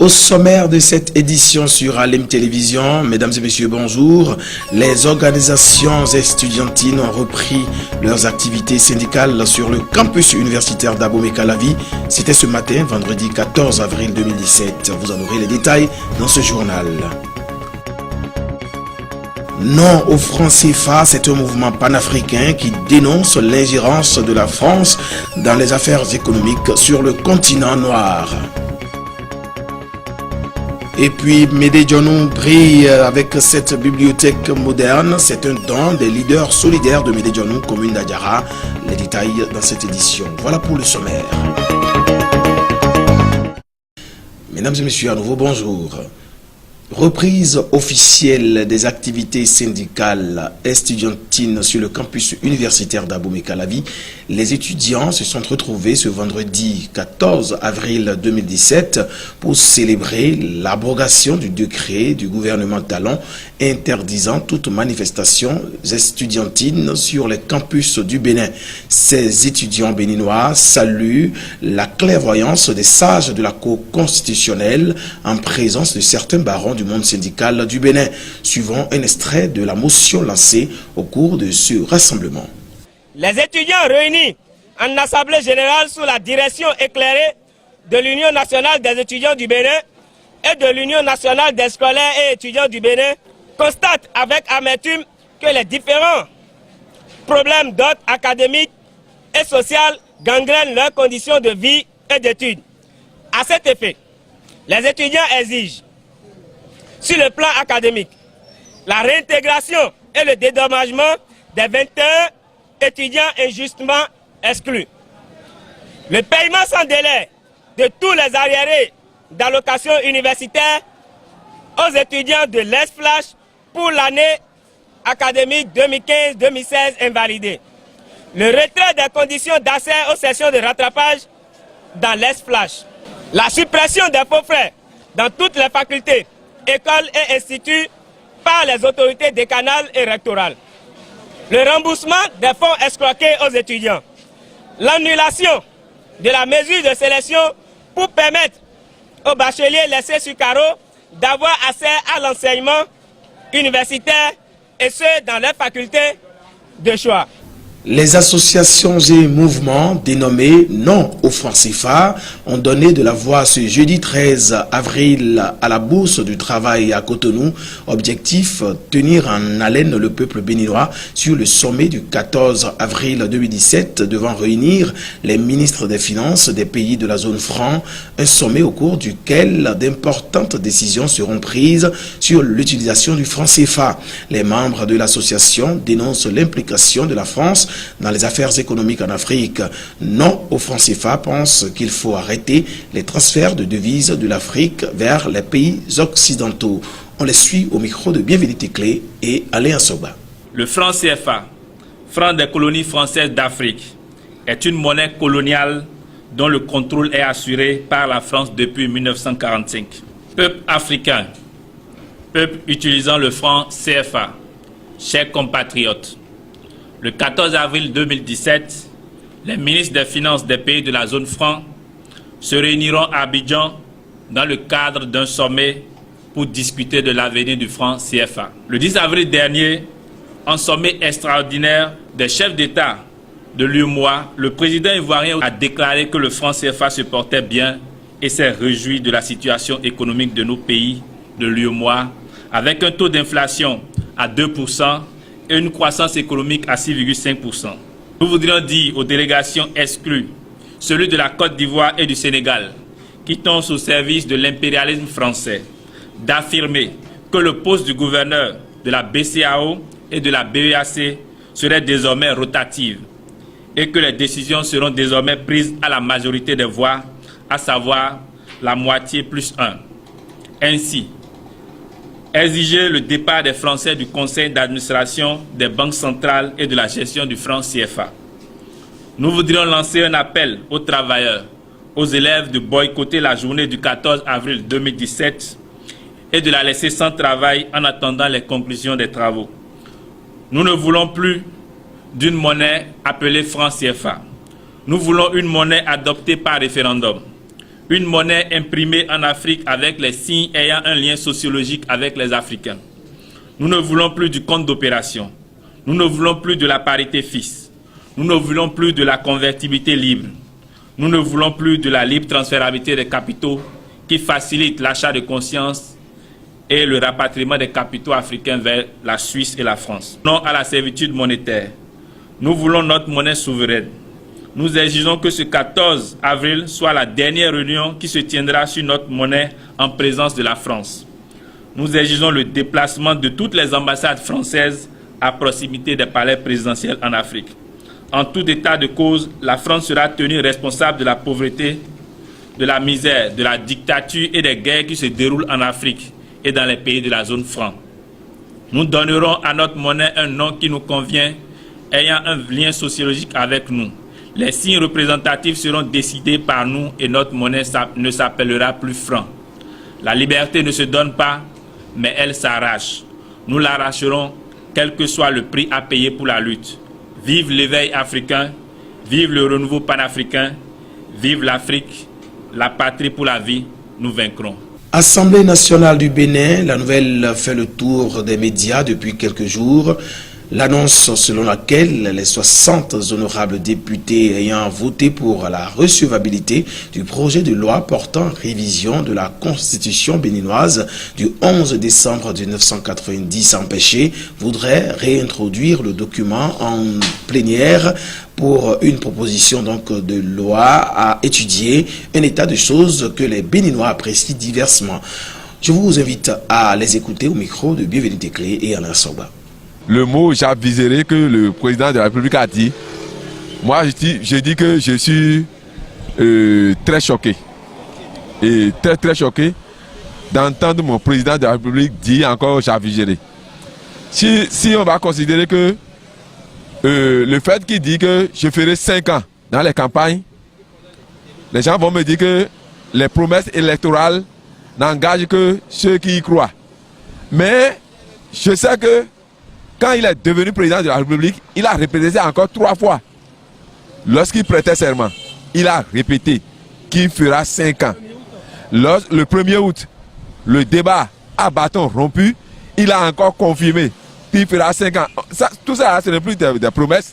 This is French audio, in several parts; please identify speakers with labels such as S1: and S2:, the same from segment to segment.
S1: Au sommaire de cette édition sur Alim Télévision, mesdames et messieurs, bonjour. Les organisations estudiantines ont repris leurs activités syndicales sur le campus universitaire d'Abomey-Calavi. C'était ce matin, vendredi 14 avril 2017. Vous en aurez les détails dans ce journal. Non au franc CFA, c'est un mouvement panafricain qui dénonce l'ingérence de la France dans les affaires économiques sur le continent noir. Et puis, Médé-Dionou brille avec cette bibliothèque moderne. C'est un don des leaders solidaires de Médé-Dionou, commune d'Adiara. Les détails dans cette édition. Voilà pour le sommaire. Mesdames et messieurs, à nouveau, bonjour. Reprise officielle des activités syndicales estudiantines sur le campus universitaire d'Abomey-Calavi. Les étudiants se sont retrouvés ce vendredi 14 avril 2017 pour célébrer l'abrogation du décret du gouvernement Talon interdisant toute manifestation estudiantine sur les campus du Bénin. Ces étudiants béninois saluent la clairvoyance des sages de la Cour constitutionnelle en présence de certains barons du monde syndical du Bénin, suivant un extrait de la motion lancée au cours de ce rassemblement.
S2: Les étudiants réunis en assemblée générale sous la direction éclairée de l'Union nationale des étudiants du Bénin et de l'Union nationale des scolaires et étudiants du Bénin constatent avec amertume que les différents problèmes d'ordre académique et social gangrènent leurs conditions de vie et d'études. À cet effet, les étudiants exigent, sur le plan académique, la réintégration et le dédommagement des 21 étudiants injustement exclus. Le paiement sans délai de tous les arriérés d'allocations universitaires aux étudiants de l'ES-Flash pour l'année académique 2015-2016 invalidée. Le retrait des conditions d'accès aux sessions de rattrapage dans l'ES-Flash. La suppression des faux frais dans toutes les facultés, écoles et instituts par les autorités décanales et rectorales. Le remboursement des fonds escroqués aux étudiants. L'annulation de la mesure de sélection pour permettre aux bacheliers laissés sur carreau d'avoir accès à l'enseignement universitaire et ce dans les facultés de choix.
S1: Les associations et mouvements dénommés Non au franc CFA ont donné de la voix ce jeudi 13 avril à la Bourse du Travail à Cotonou. Objectif, tenir en haleine le peuple béninois sur le sommet du 14 avril 2017 devant réunir les ministres des Finances des pays de la zone franc. Un sommet au cours duquel d'importantes décisions seront prises sur l'utilisation du franc CFA. Les membres de l'association dénoncent l'implication de la France dans les affaires économiques en Afrique. Non au franc CFA pense qu'il faut arrêter les transferts de devises de l'Afrique vers les pays occidentaux. On les suit au micro de Bienvenue Clé et Alain Soba.
S3: Le franc CFA, franc des colonies françaises d'Afrique, est une monnaie coloniale dont le contrôle est assuré par la France depuis 1945. Peuple africain, peuple utilisant le franc CFA, chers compatriotes, le 14 avril 2017, les ministres des Finances des pays de la zone franc se réuniront à Abidjan dans le cadre d'un sommet pour discuter de l'avenir du franc CFA. Le 10 avril dernier, en sommet extraordinaire des chefs d'État de l'UEMOA, le président ivoirien a déclaré que le franc CFA se portait bien et s'est réjoui de la situation économique de nos pays de l'UEMOA avec un taux d'inflation à 2%, et une croissance économique à 6,5%. Nous voudrions dire aux délégations exclues, celui de la Côte d'Ivoire et du Sénégal, qui tombent au service de l'impérialisme français, d'affirmer que le poste du gouverneur de la BCEAO et de la BEAC serait désormais rotatif et que les décisions seront désormais prises à la majorité des voix, à savoir la moitié plus 1. Ainsi, exiger le départ des Français du conseil d'administration des banques centrales et de la gestion du franc CFA. Nous voudrions lancer un appel aux travailleurs, aux élèves de boycotter la journée du 14 avril 2017 et de la laisser sans travail en attendant les conclusions des travaux. Nous ne voulons plus d'une monnaie appelée franc CFA. Nous voulons une monnaie adoptée par référendum, une monnaie imprimée en Afrique avec les signes ayant un lien sociologique avec les Africains. Nous ne voulons plus du compte d'opération. Nous ne voulons plus de la parité fixe. Nous ne voulons plus de la convertibilité libre. Nous ne voulons plus de la libre transférabilité des capitaux qui facilite l'achat de conscience et le rapatriement des capitaux africains vers la Suisse et la France. Non à la servitude monétaire. Nous voulons notre monnaie souveraine. Nous exigeons que ce 14 avril soit la dernière réunion qui se tiendra sur notre monnaie en présence de la France. Nous exigeons le déplacement de toutes les ambassades françaises à proximité des palais présidentiels en Afrique. En tout état de cause, la France sera tenue responsable de la pauvreté, de la misère, de la dictature et des guerres qui se déroulent en Afrique et dans les pays de la zone franc. Nous donnerons à notre monnaie un nom qui nous convient, ayant un lien sociologique avec nous. Les signes représentatifs seront décidés par nous et notre monnaie ne s'appellera plus franc. La liberté ne se donne pas, mais elle s'arrache. Nous l'arracherons, quel que soit le prix à payer pour la lutte. Vive l'éveil africain, vive le renouveau panafricain, vive l'Afrique, la patrie pour la vie, nous vaincrons.
S1: Assemblée nationale du Bénin, la nouvelle fait le tour des médias depuis quelques jours. L'annonce selon laquelle les 60 honorables députés ayant voté pour la recevabilité du projet de loi portant révision de la Constitution béninoise du 11 décembre 1990 empêché voudraient réintroduire le document en plénière pour une proposition donc de loi à étudier, un état de choses que les Béninois apprécient diversement. Je vous invite à les écouter au micro de Bienvenue Téclé et Alain Soba.
S4: Le mot j'aviserai que le président de la République a dit, moi je dis que je suis très choqué. Et très choqué d'entendre mon président de la République dire encore j'aviserai. Si on va considérer que le fait qu'il dit que je ferai 5 ans dans les campagnes, les gens vont me dire que les promesses électorales n'engagent que ceux qui y croient. Mais je sais que quand il est devenu président de la République, il a répété ça encore 3 fois. Lorsqu'il prêtait serment, il a répété qu'il fera 5 ans. Le 1er août, le débat à bâton rompu, il a encore confirmé qu'il fera 5 ans. Tout ça, ce n'est plus des promesses.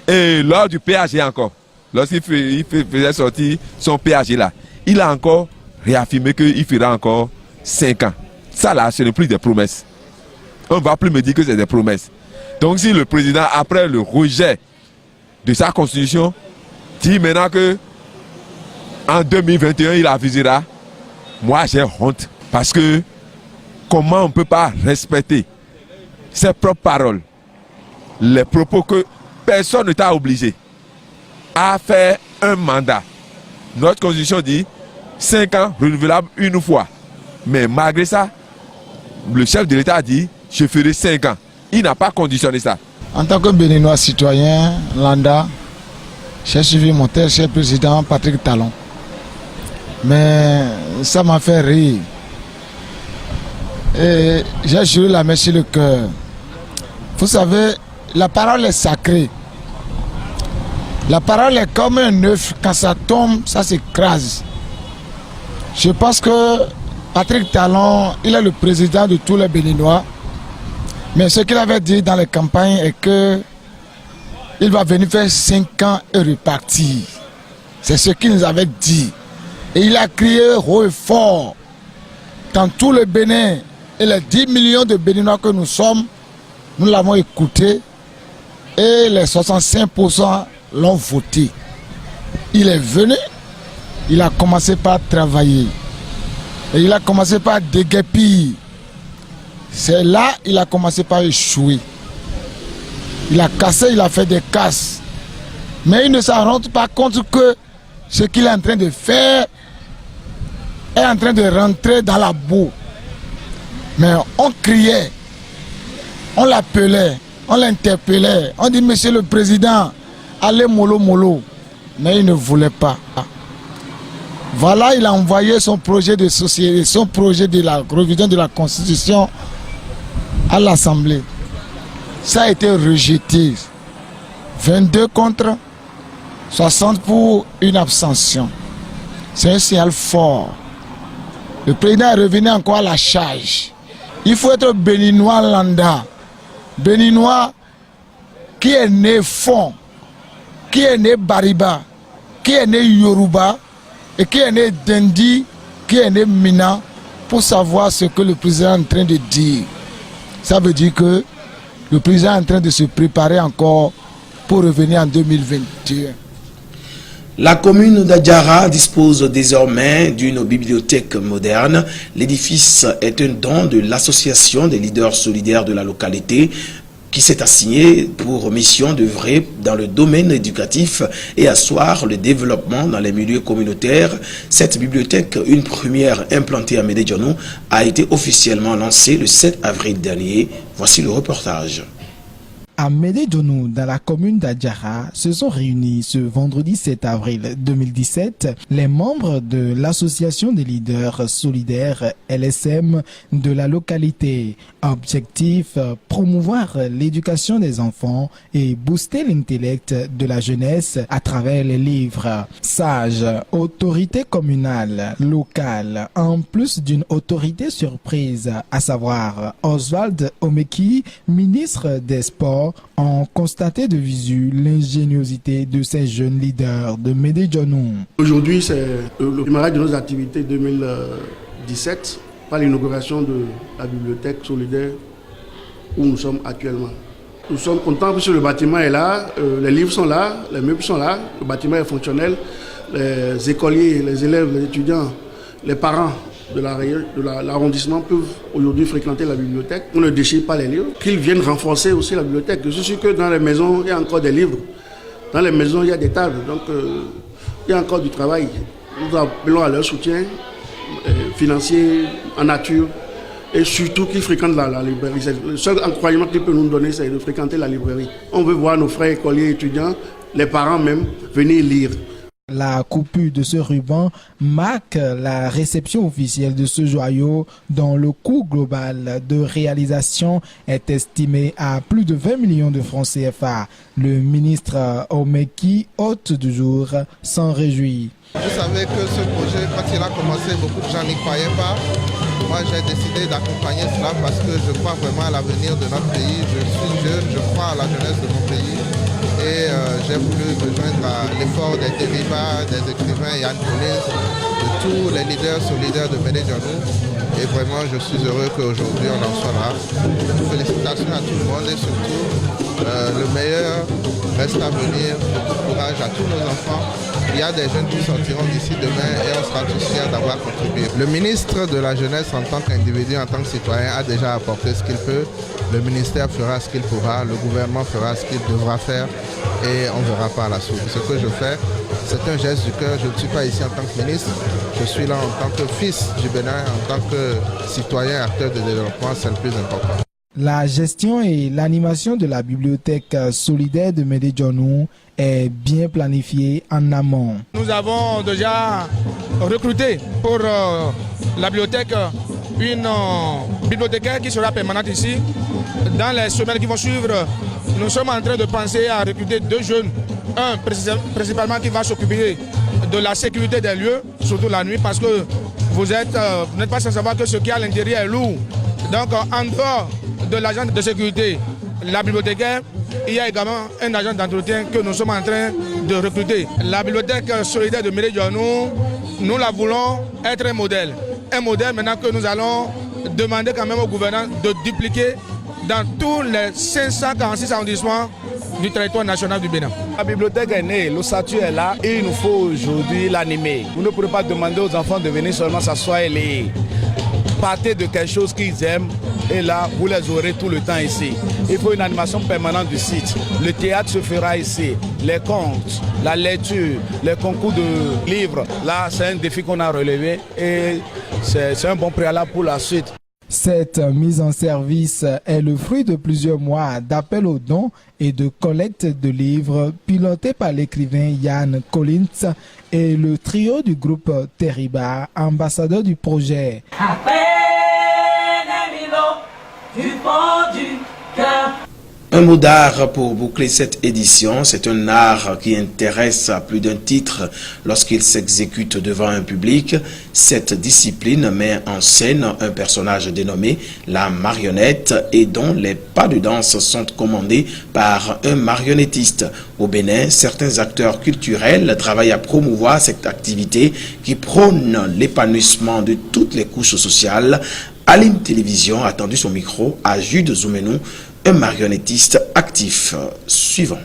S4: Et lors du PAG encore, lorsqu'il faisait sortir son PAG là, il a encore réaffirmé qu'il fera encore 5 ans. Ça là, ce n'est plus des promesses. On ne va plus me dire que c'est des promesses. Donc si le président, après le rejet de sa constitution, dit maintenant que en 2021, il avisera, moi j'ai honte. Parce que comment on ne peut pas respecter ses propres paroles, les propos que personne ne t'a obligé à faire un mandat. Notre constitution dit 5 ans renouvelables une fois. Mais malgré ça, le chef de l'État a dit je ferai 5 ans. Il n'a pas conditionné ça.
S5: En tant que Béninois citoyen, lambda, j'ai suivi mon cher président Patrick Talon. Mais ça m'a fait rire. Et j'ai juré la main sur le cœur. Vous savez, la parole est sacrée. La parole est comme un œuf. Quand ça tombe, ça s'écrase. Je pense que Patrick Talon, il est le président de tous les Béninois. Mais ce qu'il avait dit dans les campagnes est que il va venir faire 5 ans et repartir. C'est ce qu'il nous avait dit. Et il a crié haut et fort dans tout le Bénin. Et les 10 millions de Béninois que nous sommes, nous l'avons écouté. Et les 65% l'ont voté. Il est venu, il a commencé par travailler. Et il a commencé par déguerpir. C'est là qu'il a commencé par échouer. Il a cassé, il a fait des casses. Mais il ne s'en rend pas compte que ce qu'il est en train de faire est en train de rentrer dans la boue. Mais on criait, on l'appelait, on l'interpellait, on dit monsieur le président, allez mollo mollo. Mais il ne voulait pas. Voilà, il a envoyé son projet de société, son projet de la révision de la Constitution à l'Assemblée. Ça a été rejeté. 22 contre, 60 pour une abstention. C'est un signal fort. Le président est revenu encore à la charge. Il faut être béninois lambda. Béninois qui est né Fon, qui est né Bariba, qui est né Yoruba et qui est né Dendi, qui est né Mina, pour savoir ce que le président est en train de dire. Ça veut dire que le président est en train de se préparer encore pour revenir en 2021.
S1: La commune d'Adjara dispose désormais d'une bibliothèque moderne. L'édifice est un don de l'association des leaders solidaires de la localité qui s'est assigné pour mission d'œuvrer dans le domaine éducatif et asseoir le développement dans les milieux communautaires. Cette bibliothèque, une première implantée à Médédianou, a été officiellement lancée le 7 avril dernier. Voici le reportage.
S6: À Médédianou, dans la commune d'Adjara, se sont réunis ce vendredi 7 avril 2017 les membres de l'association des leaders solidaires LSM de la localité. Objectif, promouvoir l'éducation des enfants et booster l'intellect de la jeunesse à travers les livres. Sages, autorité communale, locale, en plus d'une autorité surprise, à savoir Oswald Omeki, ministre des Sports, ont constaté de visu l'ingéniosité de ces jeunes leaders de Médédianou.
S7: Aujourd'hui, c'est le démarrage de nos activités 2017 par l'inauguration de la bibliothèque solidaire où nous sommes actuellement. Nous sommes contents parce que le bâtiment est là, les livres sont là, les meubles sont là, le bâtiment est fonctionnel, les écoliers, les élèves, les étudiants, les parents de l'arrondissement peuvent aujourd'hui fréquenter la bibliothèque. On ne déchire pas les livres, qu'ils viennent renforcer aussi la bibliothèque. Je suis sûr que dans les maisons, il y a encore des livres. Dans les maisons, il y a des tables. Donc, il y a encore du travail. Nous appelons à leur soutien financier, en nature, et surtout qu'ils fréquentent la librairie. Le seul encouragement qu'ils peuvent nous donner, c'est de fréquenter la librairie. On veut voir nos frères écoliers, étudiants, les parents même, venir lire.
S6: La coupure de ce ruban marque la réception officielle de ce joyau dont le coût global de réalisation est estimé à plus de 20 millions de francs CFA. Le ministre Omeki, hôte du jour, s'en réjouit.
S8: Vous savez que ce projet, quand il a commencé, beaucoup de gens n'y croyaient pas. Moi, j'ai décidé d'accompagner cela parce que je crois vraiment à l'avenir de notre pays. Je suis jeune, je crois à la jeunesse de mon pays. Et j'ai voulu rejoindre l'effort des dérivats, des écrivains Yann Collins, de tous les leaders solidaires de Médédianou. Et vraiment, je suis heureux qu'aujourd'hui on en soit là. Félicitations à tout le monde et surtout, le meilleur reste à venir. Beaucoup de courage à tous nos enfants. Il y a des jeunes qui sortiront d'ici demain et on sera tous fiers d'avoir contribué. Le ministre de la Jeunesse, en tant qu'individu, en tant que citoyen, a déjà apporté ce qu'il peut. Le ministère fera ce qu'il pourra, le gouvernement fera ce qu'il devra faire et on verra par la suite. Ce que je fais, c'est un geste du cœur. Je ne suis pas ici en tant que ministre, je suis là en tant que fils du Bénin, en tant que citoyen, acteur de développement, c'est le plus important.
S6: La gestion et l'animation de la bibliothèque solidaire de Médédianou est bien planifiée en amont.
S9: Nous avons déjà recruté pour la bibliothèque une bibliothécaire qui sera permanente ici. Dans les semaines qui vont suivre, nous sommes en train de penser à recruter 2 jeunes. Un principalement qui va s'occuper de la sécurité des lieux, surtout la nuit, parce que vous n'êtes pas sans savoir que ce qui est à l'intérieur est lourd. Donc en dehors de l'agent de sécurité, la bibliothécaire, il y a également un agent d'entretien que nous sommes en train de recruter. La bibliothèque solidaire de Médédianou, nous la voulons être un modèle. Un modèle maintenant que nous allons demander quand même au gouvernement de dupliquer dans tous les 546 arrondissements du territoire national du Bénin.
S10: La bibliothèque est née, le statut est là et il nous faut aujourd'hui l'animer. Vous ne pourrez pas demander aux enfants de venir seulement s'asseoir et lire. Partez de quelque chose qu'ils aiment et là, vous les aurez tout le temps ici. Il faut une animation permanente du site. Le théâtre se fera ici, les contes, la lecture, les concours de livres. Là, c'est un défi qu'on a relevé et c'est un bon préalable pour la suite.
S6: Cette mise en service est le fruit de plusieurs mois d'appel aux dons et de collecte de livres pilotés par l'écrivain Yann Collins et le trio du groupe Terriba, ambassadeur du projet.
S1: Un mot d'art pour boucler cette édition. C'est un art qui intéresse à plus d'un titre lorsqu'il s'exécute devant un public. Cette discipline met en scène un personnage dénommé la marionnette et dont les pas de danse sont commandés par un marionnettiste. Au Bénin, certains acteurs culturels travaillent à promouvoir cette activité qui prône l'épanouissement de toutes les couches sociales. Alim Télévision a tendu son micro à Jude Zoumenou, un marionnettiste actif. Suivant.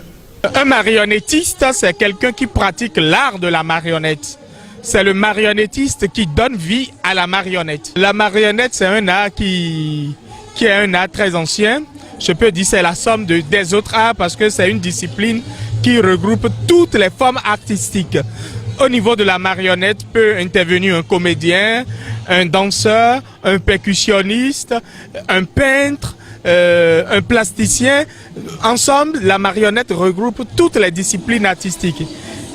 S9: Un marionnettiste, c'est quelqu'un qui pratique l'art de la marionnette. C'est le marionnettiste qui donne vie à la marionnette. La marionnette, c'est un art qui est un art très ancien. Je peux dire c'est la somme des autres arts parce que c'est une discipline qui regroupe toutes les formes artistiques. Au niveau de la marionnette peut intervenir un comédien, un danseur, un percussionniste, un peintre, un plasticien. Ensemble, la marionnette regroupe toutes les disciplines artistiques.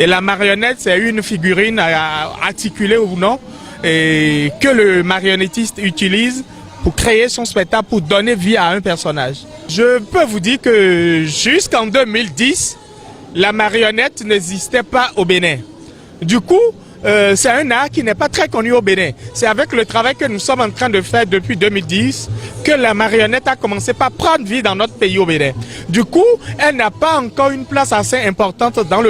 S9: Et la marionnette, c'est une figurine articulée ou non, et que le marionnettiste utilise pour créer son spectacle, pour donner vie à un personnage. Je peux vous dire que jusqu'en 2010, la marionnette n'existait pas au Bénin. Du coup, c'est un art qui n'est pas très connu au Bénin. C'est avec le travail que nous sommes en train de faire depuis 2010 que la marionnette a commencé par prendre vie dans notre pays au Bénin. Du coup, elle n'a pas encore une place assez importante dans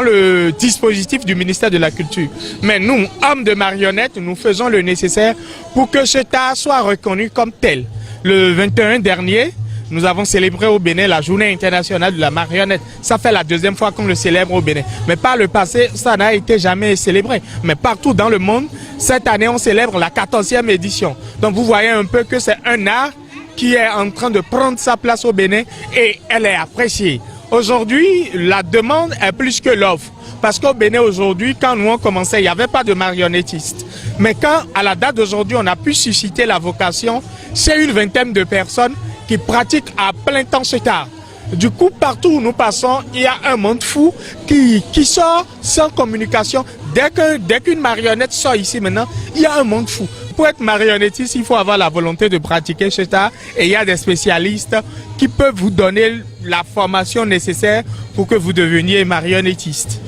S9: le dispositif du ministère de la Culture. Mais nous, hommes de marionnettes, nous faisons le nécessaire pour que cet art soit reconnu comme tel. Le 21 dernier, nous avons célébré au Bénin la journée internationale de la marionnette. Ça fait la deuxième fois qu'on le célèbre au Bénin. Mais par le passé, ça n'a été jamais célébré. Mais partout dans le monde, cette année, on célèbre la 14e édition. Donc vous voyez un peu que c'est un art qui est en train de prendre sa place au Bénin et elle est appréciée. Aujourd'hui, la demande est plus que l'offre. Parce qu'au Bénin aujourd'hui, quand nous on commençait, il n'y avait pas de marionnettistes. Mais quand, à la date d'aujourd'hui, on a pu susciter la vocation, c'est une vingtaine de personnes qui pratiquent à plein temps cet art. Du coup, partout où nous passons, il y a un monde fou qui sort sans communication. Dès qu'une marionnette sort ici maintenant, il y a un monde fou. Pour être marionnettiste, il faut avoir la volonté de pratiquer cet art et il y a des spécialistes qui peuvent vous donner la formation nécessaire pour que vous deveniez marionnettiste.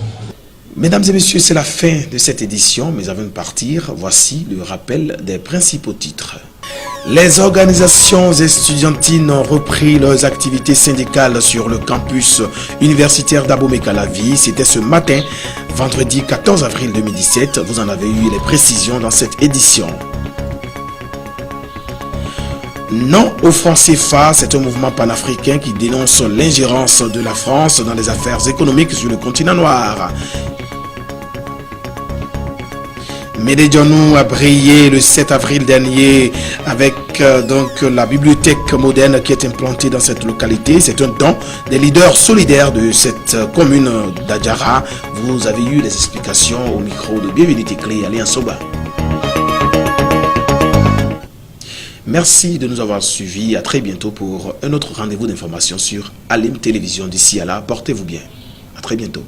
S1: Mesdames et messieurs, c'est la fin de cette édition, mais avant de partir, voici le rappel des principaux titres. Les organisations estudiantines ont repris leurs activités syndicales sur le campus universitaire d'Abomey-Calavi. C'était ce matin, vendredi 14 avril 2017. Vous en avez eu les précisions dans cette édition. Non au franc CFA, c'est un mouvement panafricain qui dénonce l'ingérence de la France dans les affaires économiques sur le continent noir. Médédianou a brillé le 7 avril dernier avec donc la bibliothèque moderne qui est implantée dans cette localité. C'est un don des leaders solidaires de cette commune d'Adjara. Vous avez eu les explications au micro de Bienvenue Clé Alliance Soba. Merci de nous avoir suivis. À très bientôt pour un autre rendez-vous d'information sur Alim Télévision. D'ici à là, portez-vous bien. À très bientôt.